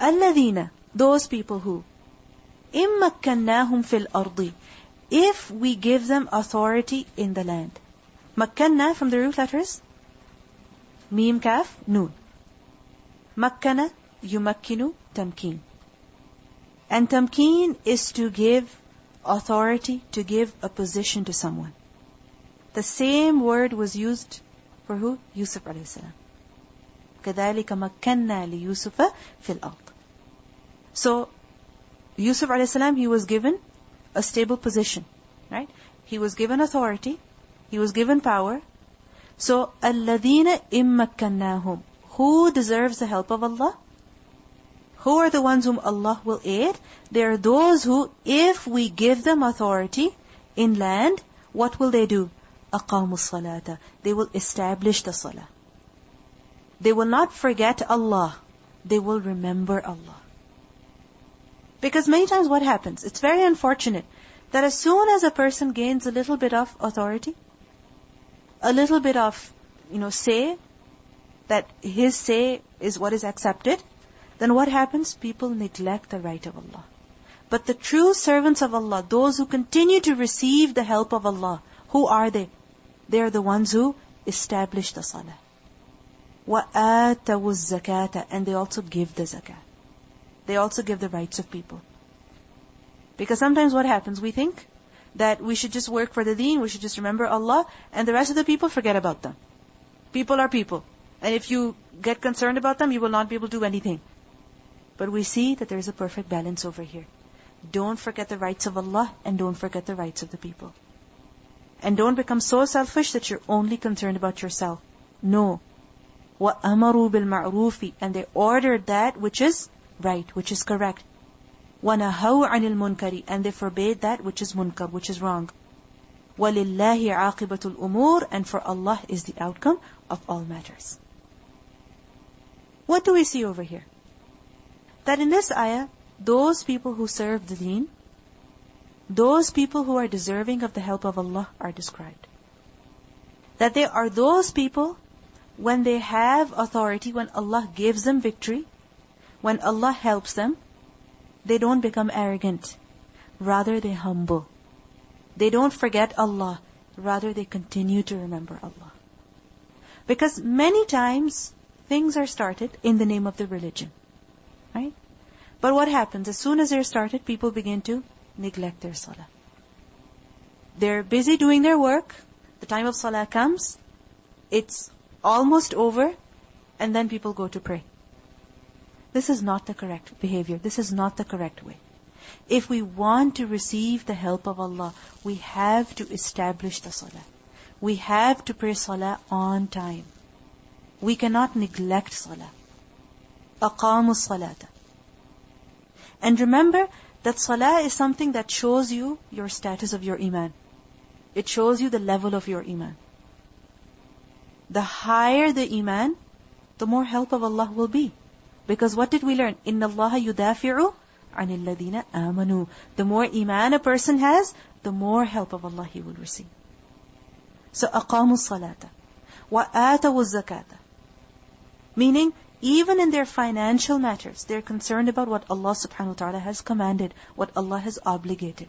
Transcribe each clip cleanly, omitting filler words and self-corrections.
الَّذِينَ, those people who, إِن مَكَّنَّاهُمْ فِي الْأَرْضِ, if we give them authority in the land. Makkanna from the root letters, Mim, Kaf, Noon. Makkana, yumakkinu, tamkeen. And tamkeen is to give authority, to give a position to someone. The same word was used for who? Yusuf alayhi salam. كَذَلِكَ مَكَّنَّا لِيُوسُفَ فِي الْأَرْضِ. So, Yusuf alayhi salam, he was given a stable position, right? He was given authority, he was given power. So, الَّذِينَ إِمَّكَّنَّاهُمْ, who deserves the help of Allah? Who are the ones whom Allah will aid? They are those who, if we give them authority in land, what will they do? أَقَامُوا الصَّلَاةَ, they will establish the salah. They will not forget Allah, they will remember Allah. Because many times what happens, it's very unfortunate, that as soon as a person gains a little bit of authority, a little bit of, say, that his say is what is accepted, then what happens? People neglect the right of Allah. But the true servants of Allah, those who continue to receive the help of Allah, who are they? They are the ones who establish the salah. وَآتَوُوا الزَّكَاةَ, and they also give the zakah. They also give the rights of people. Because sometimes what happens? We think that we should just work for the deen, we should just remember Allah, and the rest of the people, forget about them. People are people. And if you get concerned about them, you will not be able to do anything. But we see that there is a perfect balance over here. Don't forget the rights of Allah, and don't forget the rights of the people. And don't become so selfish that you're only concerned about yourself. No. وَأَمَرُوا بِالْمَعْرُوفِ, and they ordered that which is right, which is correct. وَنَهَوْا عَنِ الْمُنْكَرِ, and they forbade that which is munkar, which is wrong. وَلِلَّهِ عَاقِبَةُ الْأُمُورِ, and for Allah is the outcome of all matters. What do we see over here? That in this ayah, those people who serve the deen, those people who are deserving of the help of Allah are described. That they are those people, when they have authority, when Allah gives them victory, when Allah helps them, they don't become arrogant. Rather, they humble. They don't forget Allah. Rather, they continue to remember Allah. Because many times, things are started in the name of the religion. Right? But what happens? As soon as they're started, people begin to neglect their salah. They're busy doing their work. The time of salah comes. It's almost over. And then people go to pray. This is not the correct behavior. This is not the correct way. If we want to receive the help of Allah, we have to establish the salah. We have to pray salah on time. We cannot neglect salah. أَقَامُوا الصَّلَاةَ. And remember that salah is something that shows you your status of your iman. It shows you the level of your iman. The higher the iman, the more help of Allah will be. Because what did we learn? إِنَّ اللَّهَ يُدَافِعُ عَنِ الَّذِينَ آمَنُوا. The more iman a person has, the more help of Allah he will receive. So أَقَامُوا الصَّلَاةَ وَآتَوُوا الزَّكَاةَ. Meaning, even in their financial matters, they're concerned about what Allah subhanahu wa ta'ala has commanded, what Allah has obligated.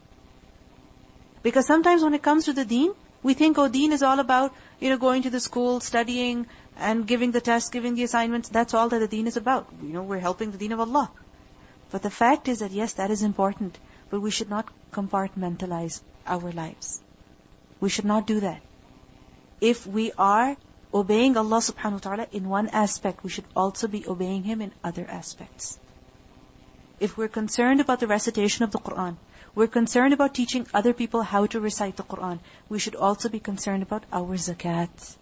Because sometimes when it comes to the deen, we think, deen is all about, going to the school, studying, and giving the tests, giving the assignments. That's all that the deen is about. We're helping the deen of Allah. But the fact is that yes, that is important. But we should not compartmentalize our lives. We should not do that. If we are obeying Allah subhanahu wa ta'ala in one aspect, we should also be obeying Him in other aspects. If we're concerned about the recitation of the Qur'an, we're concerned about teaching other people how to recite the Qur'an, we should also be concerned about our zakat.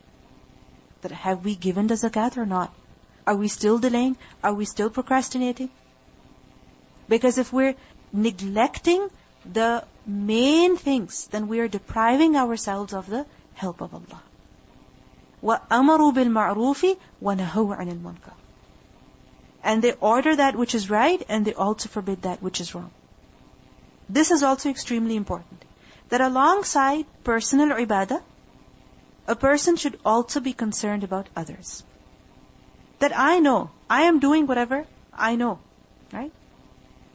That have we given the zakat or not? Are we still delaying? Are we still procrastinating? Because if we're neglecting the main things, then we are depriving ourselves of the help of Allah. وَأَمَرُوا بِالْمَعْرُوفِ وَنَهَوْا عَنِ الْمُنْكَرِ. And they order that which is right, and they also forbid that which is wrong. This is also extremely important. That alongside personal ibadah, a person should also be concerned about others. That I know, I am doing whatever I know. Right?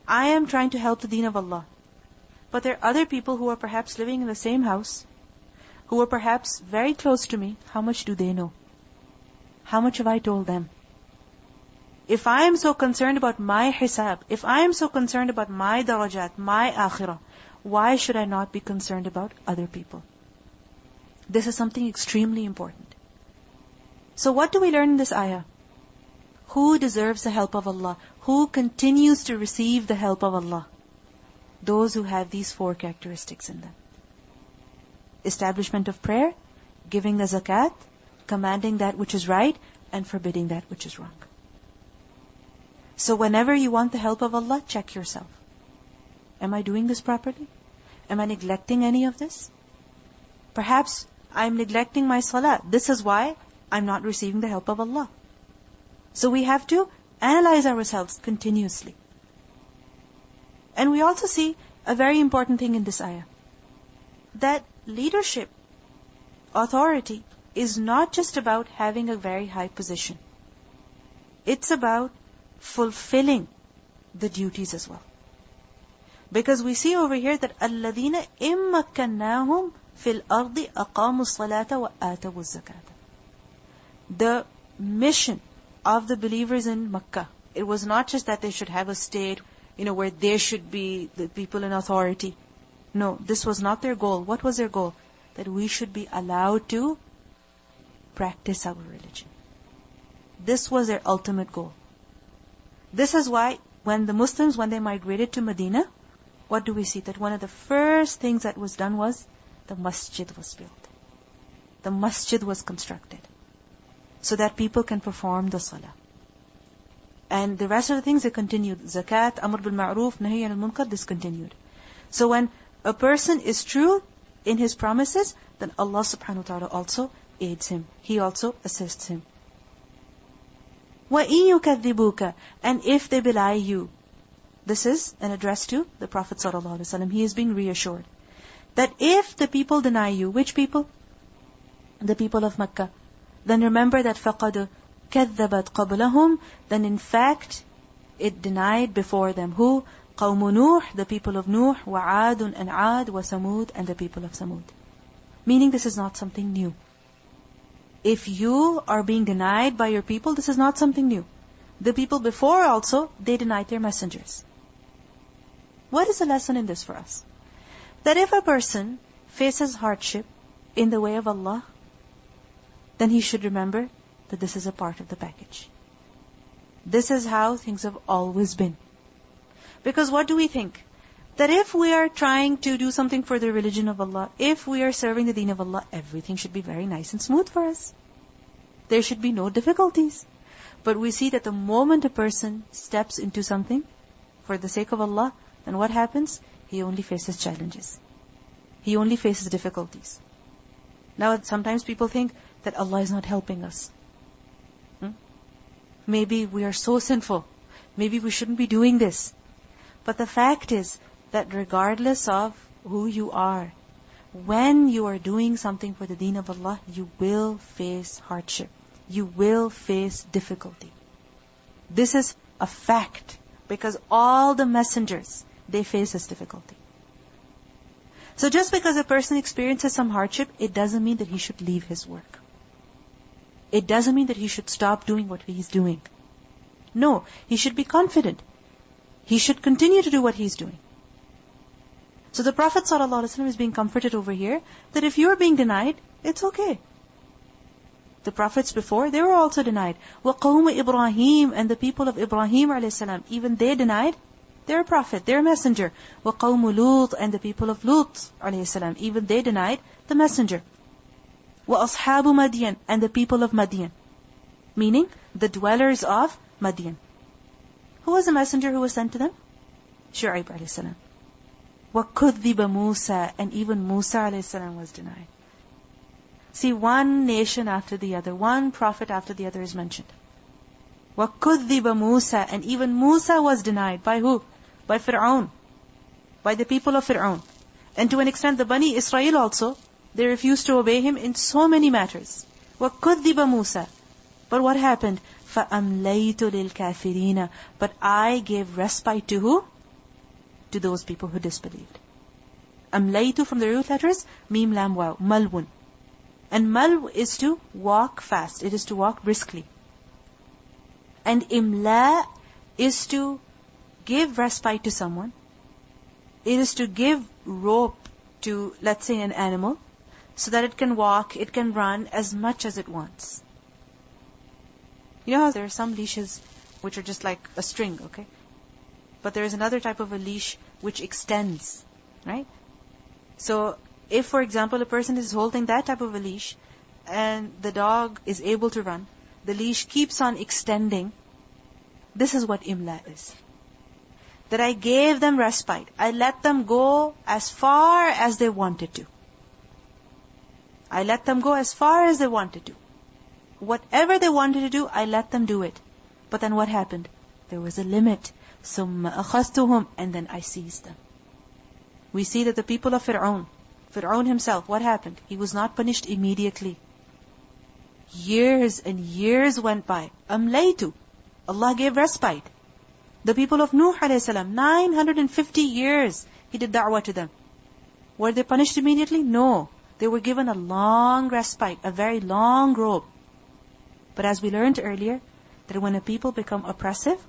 I am trying to help the deen of Allah. But there are other people who are perhaps living in the same house, who are perhaps very close to me. How much do they know? How much have I told them? If I am so concerned about my hisab, if I am so concerned about my darajat, my akhirah, why should I not be concerned about other people? This is something extremely important. So what do we learn in this ayah? Who deserves the help of Allah? Who continues to receive the help of Allah? Those who have these 4 characteristics in them. Establishment of prayer, giving the zakat, commanding that which is right, and forbidding that which is wrong. So whenever you want the help of Allah, check yourself. Am I doing this properly? Am I neglecting any of this? Perhaps I'm neglecting my salah. This is why I'm not receiving the help of Allah. So we have to analyze ourselves continuously. And we also see a very important thing in this ayah. That leadership, authority, is not just about having a very high position. It's about fulfilling the duties as well. Because we see over here that الَّذِينَ إِمَّكَّنَّاهُمْ فِي الْأَرْضِ أَقَامُوا الصَّلَاةَ وَآتَوُوا الزَّكَاةَ. The mission of the believers in Makkah, it was not just that they should have a state, where there should be the people in authority. No, this was not their goal. What was their goal? That we should be allowed to practice our religion. This was their ultimate goal. This is why when the Muslims, when they migrated to Medina, what do we see? That one of the first things that was done was the masjid was built. The masjid was constructed so that people can perform the salah. And the rest of the things, they continued. Zakat, Amr bil Ma'ruf, Nahi anil Munkar, this continued. So when a person is true in his promises, then Allah subhanahu wa ta'ala also aids him. He also assists him. وَإِن يُكَذِّبُوكَ, and if they belie you. This is an address to the Prophet sallallahu alaihi wasallam. He is being reassured that if the people deny you, which people? The people of Makkah. Then remember that فَقَدْ كَذَّبَتْ قَبْلَهُمْ, then in fact it denied before them. Who? قَوْمُ نُوح, the people of Nuh, وَعَادٌ and Aad, وَثَمُودَ, and the people of Thamud. Meaning this is not something new. If you are being denied by your people, this is not something new. The people before also, they denied their messengers. What is the lesson in this for us? That if a person faces hardship in the way of Allah, then he should remember that this is a part of the package. This is how things have always been. Because what do we think? That if we are trying to do something for the religion of Allah, if we are serving the deen of Allah, everything should be very nice and smooth for us. There should be no difficulties. But we see that the moment a person steps into something for the sake of Allah, then what happens? He only faces challenges. He only faces difficulties. Now sometimes people think that Allah is not helping us. Maybe we are so sinful. Maybe we shouldn't be doing this. But the fact is that regardless of who you are, when you are doing something for the deen of Allah, you will face hardship. You will face difficulty. This is a fact, because all the messengers, they face this difficulty. So just because a person experiences some hardship, it doesn't mean that he should leave his work. It doesn't mean that he should stop doing what he's doing. No, he should be confident. He should continue to do what he's doing. So the Prophet ﷺ is being comforted over here that if you are being denied, it's okay. The prophets before, they were also denied. وَقَوْمُ إِبْرَاهِيمَ, and the people of Ibrahim ﷺ, even they denied their prophet, their messenger. وَقَوْمُ لُوط, and the people of Lut ﷺ, even they denied the messenger. وَأَصْحَابُ مَدْيَنَ, and the people of Madian. Meaning, the dwellers of Madian. Who was the messenger who was sent to them? Shu'aib ﷺ. وَكُذِّبَ مُوسَى, and even Musa ﷺ was denied. See, one nation after the other, one prophet after the other is mentioned. وَكُذِّبَ مُوسَى, and even Musa was denied. By who? By Fir'aun. By the people of Fir'aun. And to an extent, the Bani Israel also, they refused to obey him in so many matters. وَكُذِّبَ مُوسَى. But what happened? فَأَمْلَيْتُ لِلْكَافِرِينَ. But I gave respite to who? To those people who disbelieved. أَمْلَيْتُ from the root letters, mim lam waw, malwun. And malw is to walk fast. It is to walk briskly. And imla is to give respite to someone. It is to give rope to, let's say, an animal, so that it can walk, it can run as much as it wants. You know how there are some leashes which are just like a string, okay? But there is another type of a leash which extends, right? So, if for example a person is holding that type of a leash, and the dog is able to run, the leash keeps on extending. This is what imla is. That I gave them respite. I let them go as far as they wanted to. I let them go as far as they wanted to. Whatever they wanted to do, I let them do it. But then what happened? There was a limit. ثُمَّ أَخَذْتُهُمْ. And then I seized them. We see that the people of Fir'aun himself, what happened? He was not punished immediately. Years and years went by. أَمْلَيْتُ. Allah gave respite. The people of Nuh a.s., 950 years, He did da'wah to them. Were they punished immediately? No. They were given a long respite, a very long rope. But as we learned earlier, that when a people become oppressive,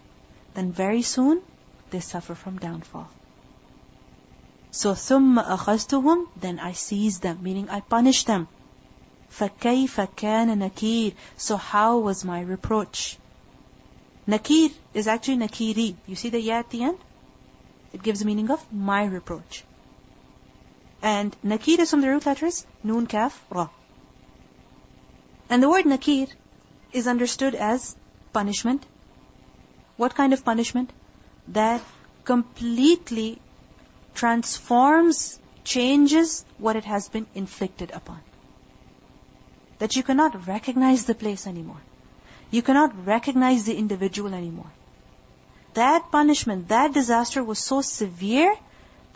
then very soon, they suffer from downfall. So, ثُمَّ أَخَذْتُهُمْ. Then I seized them, meaning I punished them. فَكَيْفَ كَانَ نَكِيرٌ. So how was my reproach? Nakir is actually nakiri. You see the ya at the end? It gives the meaning of my reproach. And nakir is from the root letters, noon, kaf, ra. And the word nakir is understood as punishment. What kind of punishment? That completely transforms, changes what it has been inflicted upon. That you cannot recognize the place anymore. You cannot recognize the individual anymore. That punishment, that disaster was so severe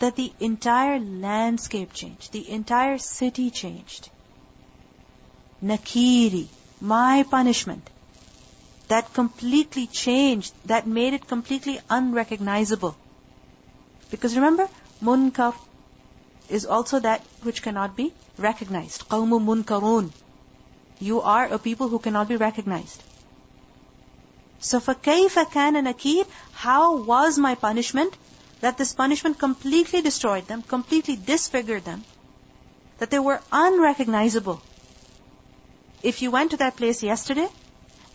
that the entire landscape changed. The entire city changed. Nakiri, my punishment. That completely changed, that made it completely unrecognizable. Because remember, munkar is also that which cannot be recognized. قَوْمٌ munkarun. You are a people who cannot be recognized. So فَكَيْفَ كَانَ نَكِيرٌ. How was my punishment? That this punishment completely destroyed them, completely disfigured them. That they were unrecognizable. If you went to that place yesterday,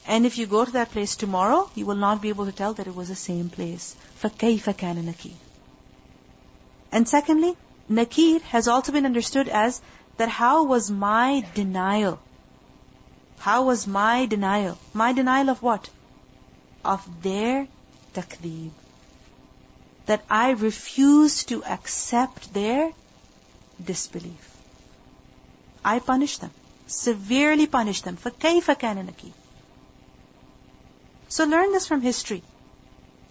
and if you go to that place tomorrow, you will not be able to tell that it was the same place. فَكَيْفَ كَانَ نَكِيرٌ. And secondly, nakir has also been understood as that how was my denial? How was my denial? My denial of what? Of their takdeeb. That I refused to accept their disbelief. I punished them. Severely punished them. فَكَيْفَ كَانَ نَكِيرٌ. So learn this from history.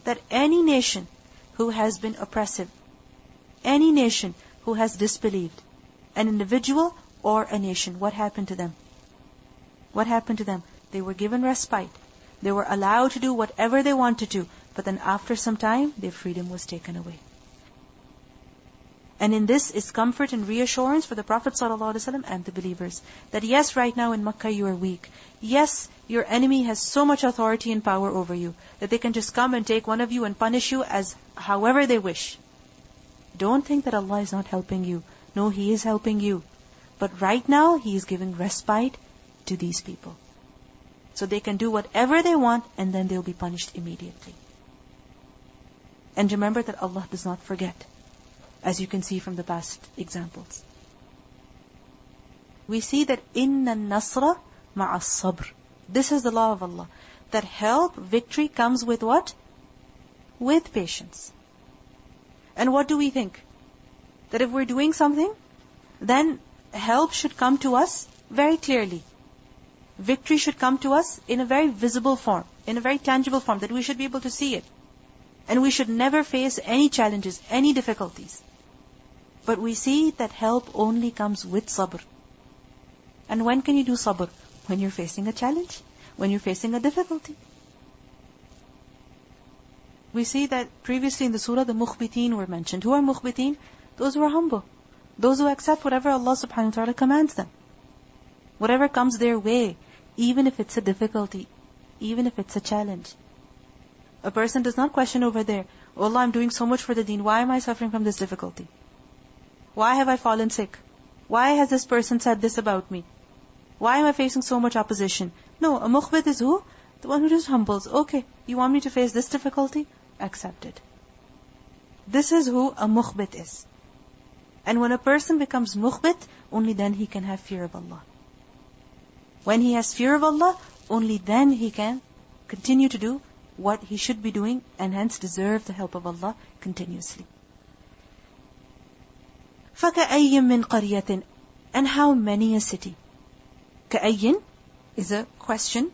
That any nation who has been oppressive, any nation who has disbelieved, an individual or a nation, what happened to them? What happened to them? They were given respite. They were allowed to do whatever they wanted to, but then after some time, their freedom was taken away. And in this is comfort and reassurance for the Prophet ﷺ and the believers. That yes, right now in Makkah you are weak. Yes, your enemy has so much authority and power over you, that they can just come and take one of you and punish you as however they wish. Don't think that Allah is not helping you. No, He is helping you. But right now, He is giving respite to these people. So they can do whatever they want, and then they'll be punished immediately. And remember that Allah does not forget, as you can see from the past examples. We see that inna nasra ma'a sabr. This is the law of Allah. That help, victory comes with what? With patience. And what do we think? That if we're doing something, then help should come to us very clearly. Victory should come to us in a very visible form, in a very tangible form, that we should be able to see it. And we should never face any challenges, any difficulties. But we see that help only comes with sabr. And when can you do sabr? When you're facing a challenge, when you're facing a difficulty. We see that previously in the surah, the mukhbitin were mentioned. Who are mukhbitin? Those who are humble. Those who accept whatever Allah subhanahu wa ta'ala commands them. Whatever comes their way, even if it's a difficulty, even if it's a challenge. A person does not question over there, oh Allah, I'm doing so much for the deen. Why am I suffering from this difficulty? Why have I fallen sick? Why has this person said this about me? Why am I facing so much opposition? No, a mukhbit is who? The one who just humbles. Okay, you want me to face this difficulty? Accept it. This is who a mukhbit is. And when a person becomes mukhbit, only then he can have fear of Allah. When he has fear of Allah, only then he can continue to do what he should be doing and hence deserve the help of Allah continuously. فَكَأَيٍّ مِّن قَرْيَةٍ. And how many a city? كَأَيٍّ is a question,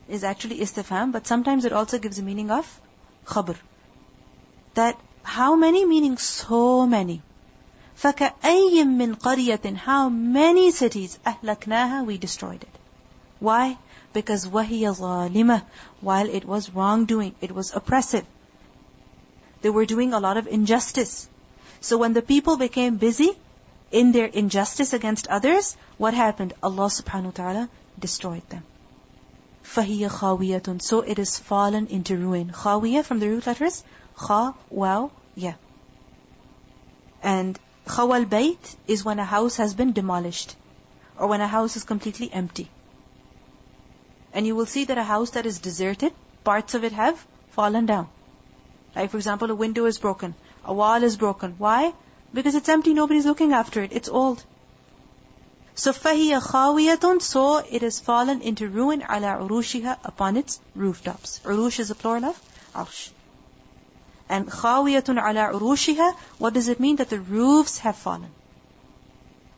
is actually istifham, but sometimes it also gives a meaning of khabr. That how many meaning so many. فَكَأَيٍّ مِّن قَرْيَةٍ. How many cities أَهْلَكْنَاهَا, we destroyed it. Why? Because وَهِيَ ظَالِمَةٌ, while it was wrongdoing, it was oppressive. They were doing a lot of injustice. So when the people became busy in their injustice against others, what happened? Allah subhanahu wa ta'ala destroyed them. فَهِيَ خَاوِيَةٌ. So it is fallen into ruin. خَاوِيَة from the root letters, kha, waw, ya. And khawal bayt is when a house has been demolished, or when a house is completely empty. And you will see that a house that is deserted, parts of it have fallen down. Like for example, a window is broken, a wall is broken. Why? Because it's empty, nobody's looking after it, it's old. So فَهِيَ خَاوِيَةٌ. So it has fallen into ruin عَلَى عُرُوشِهَا, upon its rooftops. Urush is a plural of arsh. And خَاوِيَةٌ عَلَى عُرُوشِهَا, what does it mean? That the roofs have fallen.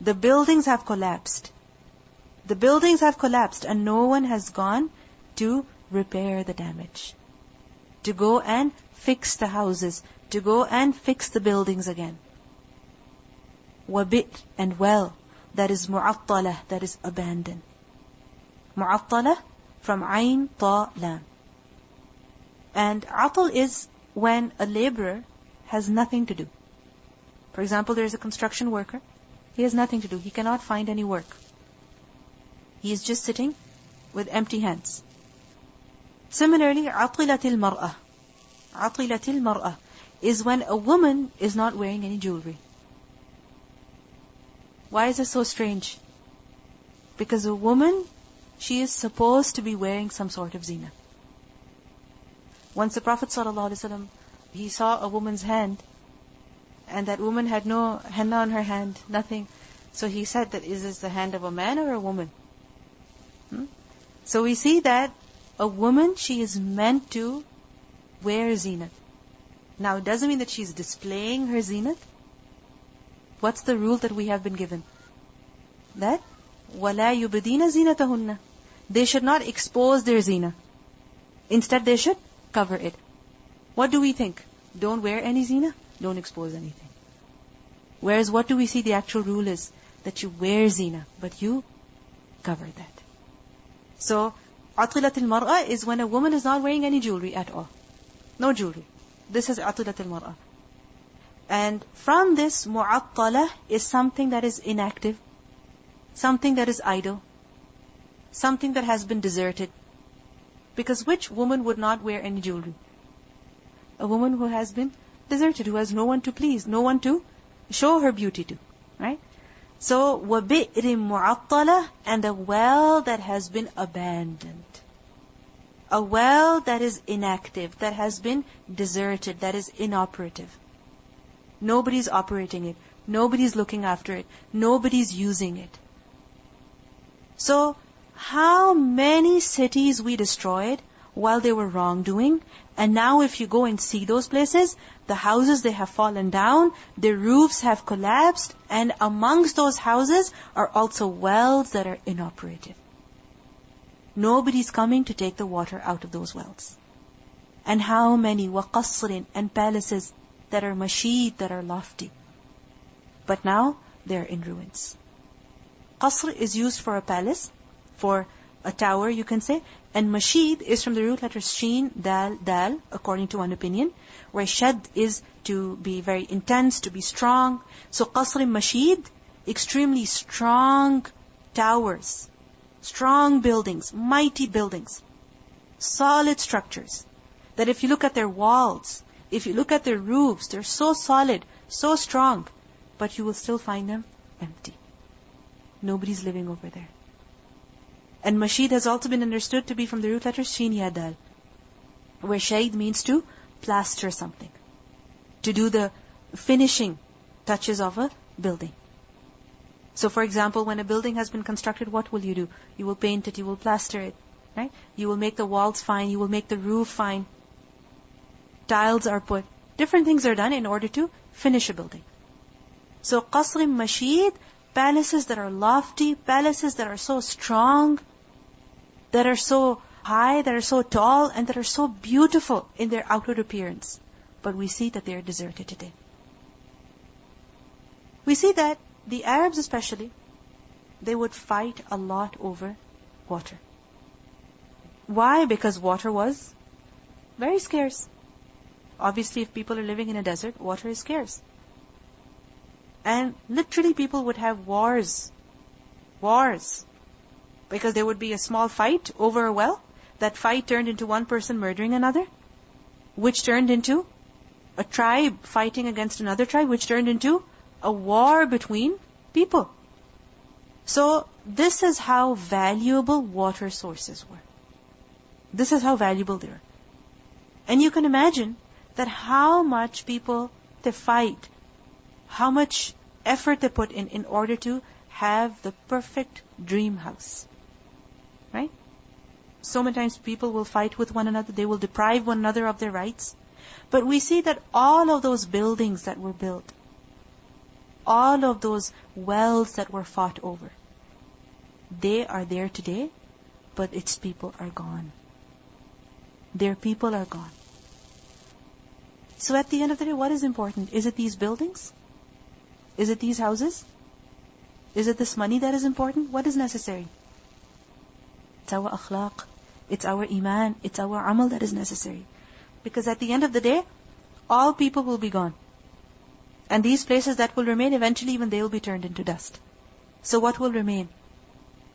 The buildings have collapsed. The buildings have collapsed and no one has gone to repair the damage. To go and fix the houses. To go and fix the buildings again. وَبِئْرٍ, and well, that is mu'attalah, that is abandoned. Mu'attalah from ayn, ta, lam. And atal is when a laborer has nothing to do. For example, there is a construction worker. He has nothing to do. He cannot find any work. He is just sitting with empty hands. Similarly, atilatil mar'ah. Atilatil mar'ah is when a woman is not wearing any jewelry. Why is it so strange? Because a woman, she is supposed to be wearing some sort of zina. Once the Prophet ﷺ, he saw a woman's hand, and that woman had no henna on her hand, nothing. So he said that, is this the hand of a man or a woman? So we see that a woman, she is meant to wear zinat. Now it doesn't mean that she's displaying her zinat. What's the rule that we have been given? That وَلَا يُبْدِينَ زِينَتَهُنَّ. They should not expose their zina. Instead they should cover it. What do we think? Don't wear any zina, don't expose anything. Whereas what do we see the actual rule is? That you wear zina, but you cover that. So, atilatil mar'a is when a woman is not wearing any jewelry at all. No jewelry. This is atilatil mar'a. And from this, mu'attala is something that is inactive, something that is idle, something that has been deserted. Because which woman would not wear any jewelry? A woman who has been deserted, who has no one to please, no one to show her beauty to. Right? So, وَبِئْرٍ مُعَطَّلَةٍ, and a well that has been abandoned. A well that is inactive, that has been deserted, that is inoperative. Nobody's operating it. Nobody's looking after it. Nobody's using it. So, how many cities we destroyed while they were wrongdoing, and now if you go and see those places, the houses, they have fallen down, their roofs have collapsed, and amongst those houses are also wells that are inoperative. Nobody's coming to take the water out of those wells. And how many وَقَصْرٍ, and palaces that are masheed, that are lofty. But now, they're in ruins. Qasr is used for a palace, for a tower, you can say. And mashid is from the root letters sheen, dal, according to one opinion, where shad is to be very intense, to be strong. So qasr mashid, extremely strong towers, strong buildings, mighty buildings, solid structures. That if you look at their walls, if you look at their roofs, they're so solid, so strong, but you will still find them empty. Nobody's living over there. And mashid has also been understood to be from the root letters shin ya dal, where shayd means to plaster something, to do the finishing touches of a building. So for example, when a building has been constructed, what will you do? You will paint it, you will plaster it, right? You will make the walls fine, you will make the roof fine. Tiles are put. Different things are done in order to finish a building. So qasr mashid, palaces that are lofty, palaces that are so strong, that are so high, that are so tall, and that are so beautiful in their outward appearance. But we see that they are deserted today. We see that the Arabs especially, they would fight a lot over water. Why? Because water was very scarce. Obviously, if people are living in a desert, water is scarce. And literally people would have wars. Because there would be a small fight over a well. That fight turned into one person murdering another, which turned into a tribe fighting against another tribe, which turned into a war between people. So this is how valuable water sources were. This is how valuable they were. And you can imagine that how much people they fight, how much effort they put in order to have the perfect dream house. Right? So many times people will fight with one another, they will deprive one another of their rights. But we see that all of those buildings that were built, all of those wells that were fought over, they are there today, but its people are gone. Their people are gone. So at the end of the day, what is important? Is it these buildings? Is it these houses? Is it this money that is important? What is necessary? It's our akhlaq. It's our iman. It's our amal that is necessary. Because at the end of the day, all people will be gone. And these places that will remain, eventually even they will be turned into dust. So what will remain?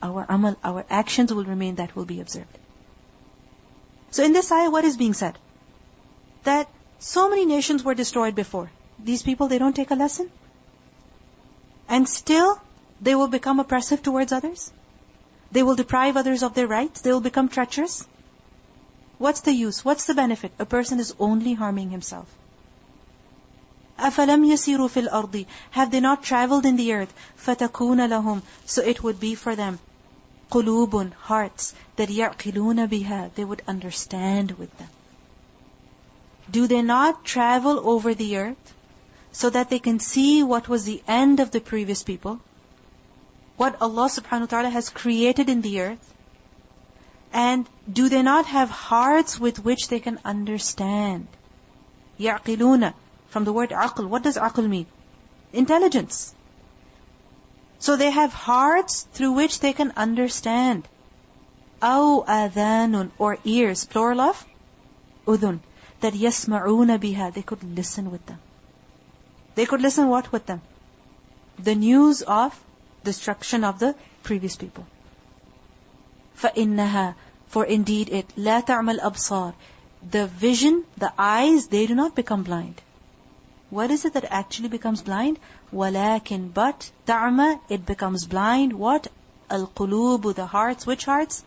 Our amal, our actions will remain, that will be observed. So in this ayah, what is being said? That so many nations were destroyed before. These people, they don't take a lesson. And still, they will become oppressive towards others. They will deprive others of their rights. They will become treacherous. What's the use? What's the benefit? A person is only harming himself. أَفَلَمْ يَسِيرُوا فِي الْأَرْضِ, have they not traveled in the earth? فَتَكُونَ لَهُمْ, so it would be for them قُلُوبٌ, hearts, that يَعْقِلُونَ بِهَا, they would understand with them. Do they not travel over the earth so that they can see what was the end of the previous people? What Allah subhanahu wa ta'ala has created in the earth? And do they not have hearts with which they can understand? يَعْقِلُونَ, from the word aql. What does aql mean? Intelligence. So they have hearts through which they can understand. أَوْ آذَانٌ, or ears, plural of udhun, that يَسْمَعُونَ بِهَا, they could listen with them. They could listen what with them? The news of destruction of the previous people. فَإِنَّهَا, for indeed it, لَا تَعْمَى الْأَبْصَارِ, the vision, the eyes, they do not become blind. What is it that actually becomes blind? وَلَكِنْ, but, تَعْمَى, it becomes blind. What? الْقُلُوبُ, the hearts. Which hearts?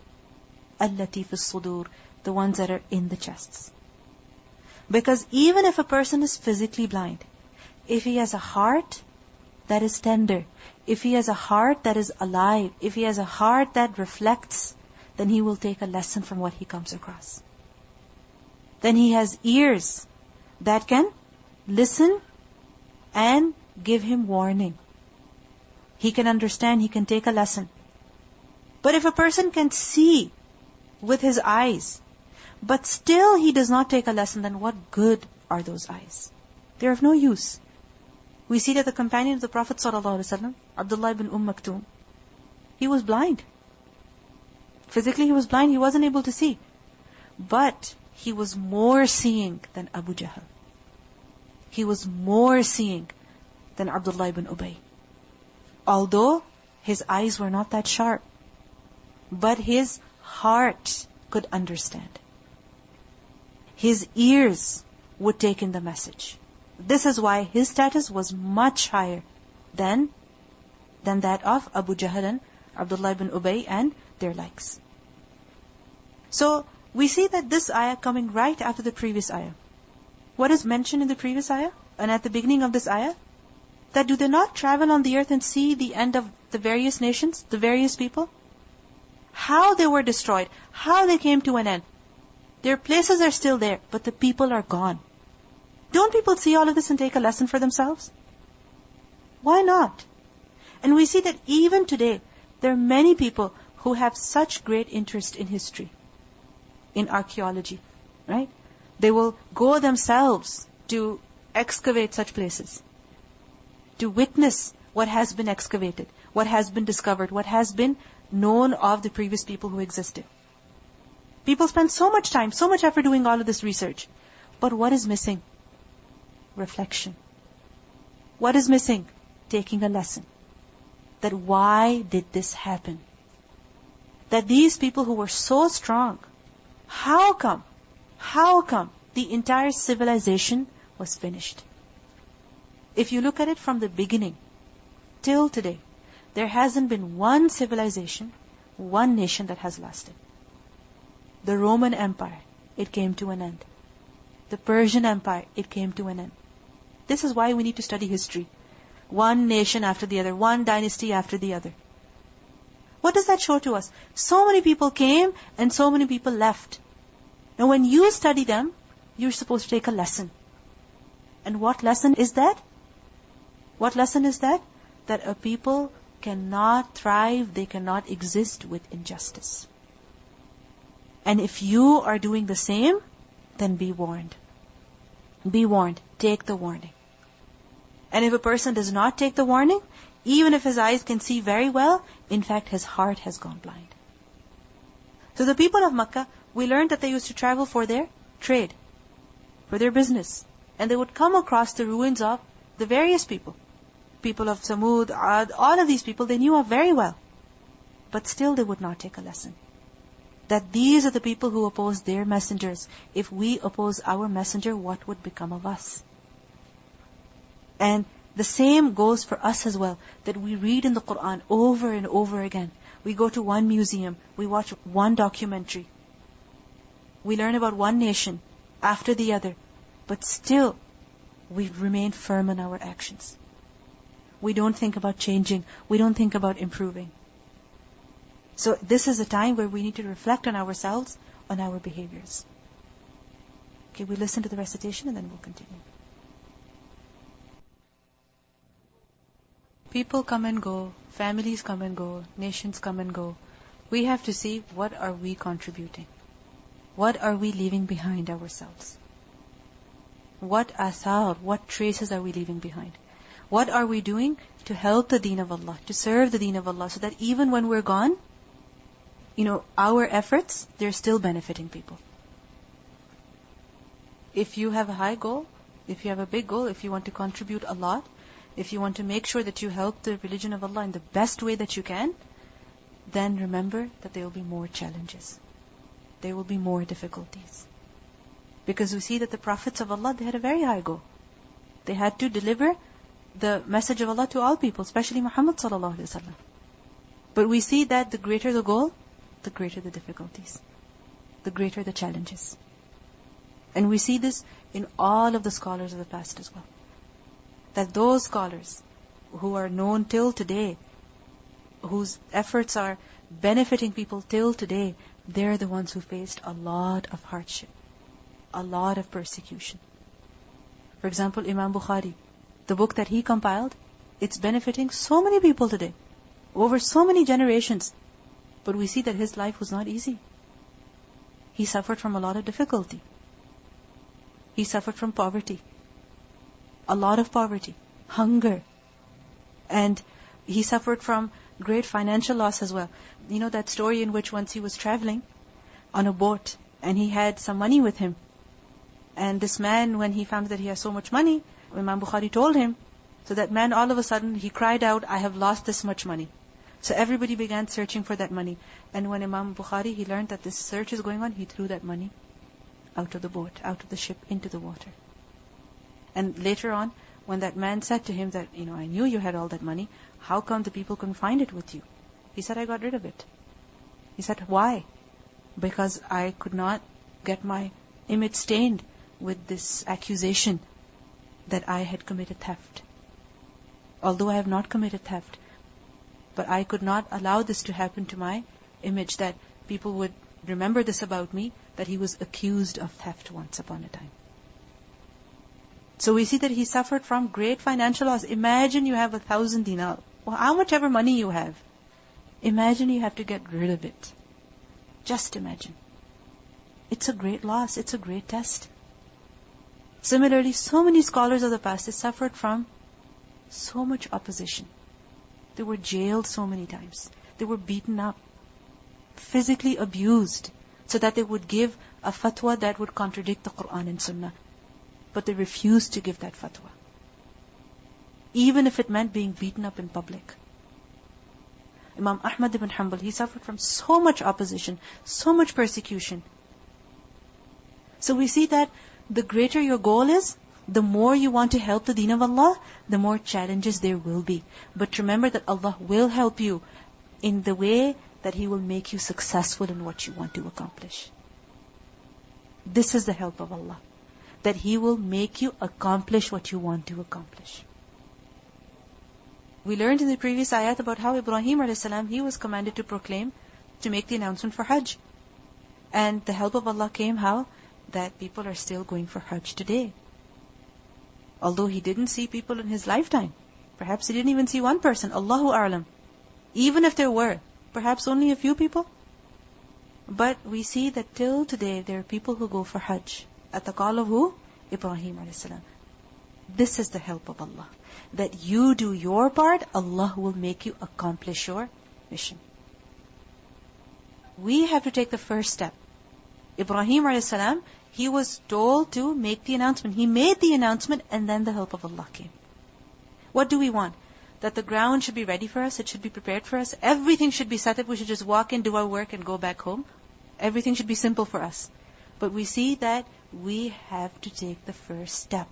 الَّتِي فِي الصُّدُورِ, the ones that are in the chests. Because even if a person is physically blind, if he has a heart that is tender, if he has a heart that is alive, if he has a heart that reflects, then he will take a lesson from what he comes across. Then he has ears that can listen and give him warning. He can understand, he can take a lesson. But if a person can see with his eyes, but still he does not take a lesson, then what good are those eyes? They are of no use. We see that the companion of the Prophet ﷺ, Abdullah ibn Maktoum, he was blind. Physically he was blind, he wasn't able to see. But he was more seeing than Abu Jahl. He was more seeing than Abdullah ibn Ubay. Although his eyes were not that sharp, but his heart could understand. His ears would take in the message. This is why his status was much higher than that of Abu Jahl and Abdullah ibn Ubay and their likes. So, we see that this ayah coming right after the previous ayah. What is mentioned in the previous ayah? And at the beginning of this ayah? That do they not travel on the earth and see the end of the various nations, the various people? How they were destroyed, how they came to an end. Their places are still there, but the people are gone. Don't people see all of this and take a lesson for themselves? Why not? And we see that even today, there are many people who have such great interest in history, in archaeology, right? They will go themselves to excavate such places, to witness what has been excavated, what has been discovered, what has been known of the previous people who existed. People spend so much time, so much effort doing all of this research. But what is missing? Reflection. What is missing? Taking a lesson. That why did this happen? That these people who were so strong, how come the entire civilization was finished? If you look at it from the beginning till today, there hasn't been one civilization, one nation that has lasted. The Roman Empire, it came to an end. The Persian Empire, it came to an end. This is why we need to study history. One nation after the other, one dynasty after the other. What does that show to us? So many people came and so many people left. Now when you study them, you're supposed to take a lesson. And what lesson is that? What lesson is that? That a people cannot thrive, they cannot exist with injustice. And if you are doing the same, then be warned. Be warned. Take the warning. And if a person does not take the warning, even if his eyes can see very well, in fact his heart has gone blind. So the people of Makkah, we learned that they used to travel for their trade, for their business. And they would come across the ruins of the various people. People of Samud, Ad, all of these people they knew of very well. But still they would not take a lesson. That these are the people who oppose their messengers. If we oppose our messenger, what would become of us? And the same goes for us as well. That we read in the Quran over and over again. We go to one museum. We watch one documentary. We learn about one nation after the other. But still, we remain firm in our actions. We don't think about changing. We don't think about improving. So this is a time where we need to reflect on ourselves, on our behaviors. Okay, we listen to the recitation and then we'll continue. People come and go, families come and go, nations come and go. We have to see what are we contributing. What are we leaving behind ourselves? What athar, what traces are we leaving behind? What are we doing to help the deen of Allah, to serve the deen of Allah, so that even when we're gone, our efforts, they're still benefiting people. If you have a high goal, if you have a big goal, if you want to contribute a lot, if you want to make sure that you help the religion of Allah in the best way that you can, then remember that there will be more challenges. There will be more difficulties. Because we see that the prophets of Allah, they had a very high goal. They had to deliver the message of Allah to all people, especially Muhammad sallallahu alaihi wasallam. But we see that the greater the goal, the greater the difficulties, the greater the challenges. And we see this in all of the scholars of the past as well. That those scholars who are known till today, whose efforts are benefiting people till today, they're the ones who faced a lot of hardship, a lot of persecution. For example, Imam Bukhari, the book that he compiled, it's benefiting so many people today, over so many generations. But we see that his life was not easy. He suffered from a lot of difficulty. He suffered from poverty. A lot of poverty, hunger. And He suffered from great financial loss as well. You know that story in which once he was traveling on a boat and he had some money with him. And this man, when he found that he has so much money, Imam Bukhari told him, so that man all of a sudden, he cried out, I have lost this much money. So everybody began searching for that money. And when Imam Bukhari, he learned that this search is going on, he threw that money out of the boat, out of the ship, into the water. And later on, when that man said to him that, I knew you had all that money, how come the people couldn't find it with you? He said, I got rid of it. He said, why? Because I could not get my image stained with this accusation that I had committed theft. Although I have not committed theft, but I could not allow this to happen to my image, that people would remember this about me, that he was accused of theft once upon a time. So we see that he suffered from great financial loss. Imagine you have 1,000 dinar, or how much ever money you have. Imagine you have to get rid of it. Just imagine. It's a great loss. It's a great test. Similarly, so many scholars of the past, they suffered from so much opposition. They were jailed so many times. They were beaten up, physically abused, so that they would give a fatwa that would contradict the Quran and Sunnah. But they refused to give that fatwa, even if it meant being beaten up in public. Imam Ahmad ibn Hanbal, he suffered from so much opposition, so much persecution. So we see that the greater your goal is, the more you want to help the deen of Allah, the more challenges there will be. But remember that Allah will help you in the way that He will make you successful in what you want to accomplish. This is the help of Allah, that He will make you accomplish what you want to accomplish. We learned in the previous ayat about how Ibrahim a.s., he was commanded to proclaim, to make the announcement for Hajj. And the help of Allah came how? That people are still going for Hajj today. Although he didn't see people in his lifetime. Perhaps he didn't even see one person. Allahu A'lam. Even if there were, perhaps only a few people. But we see that till today, there are people who go for Hajj. At the call of who? Ibrahim a.s. This is the help of Allah. That you do your part, Allah will make you accomplish your mission. We have to take the first step. Ibrahim a.s., he was told to make the announcement. He made the announcement and then the help of Allah came. What do we want? That the ground should be ready for us, it should be prepared for us, everything should be set up, we should just walk in, do our work and go back home. Everything should be simple for us. But we see that we have to take the first step.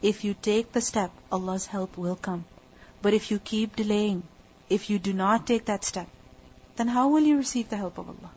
If you take the step, Allah's help will come. But if you keep delaying, if you do not take that step, then how will you receive the help of Allah?